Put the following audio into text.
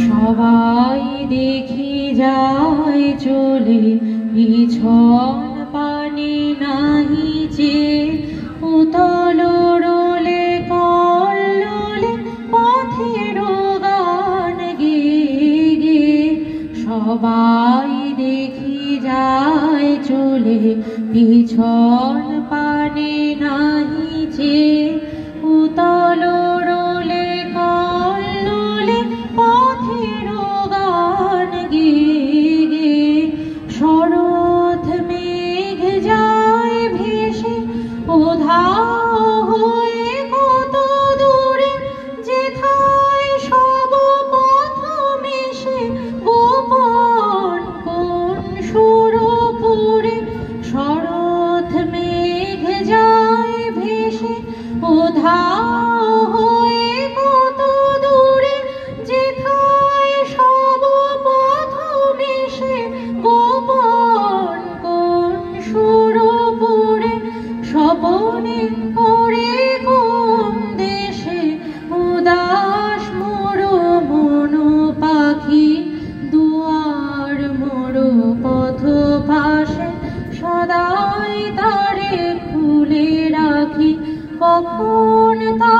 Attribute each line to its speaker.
Speaker 1: সবাই দেখি যায় চলে, পিছন পানে নাহি যে উতল রোলে কল্লোলে পথের গান গেয়ে গেয়ে। সবাই দেখি যায় চলে, পিছন পানে নাহি যে উতল রোলে কল্লোলে পথের গান গেয়ে গেয়ে। শরৎ মেঘ যায় ভেসে উধাও হয়ে কত দূরে, যেথায় সব পথ মিশে গোপন কোন সুরপুরে। শরৎ মেঘ যায় ভেসে উধাও হয়ে কত দূরে, যেথায় সব পথ মিশে গোপন কোন সুরপুরে। স্বপনে ওরে কোন দেশে উদাস মোর মন পাখি, দুয়ার মোর পথ পাশে সদাই তারে খুলে রাখি। কখন তা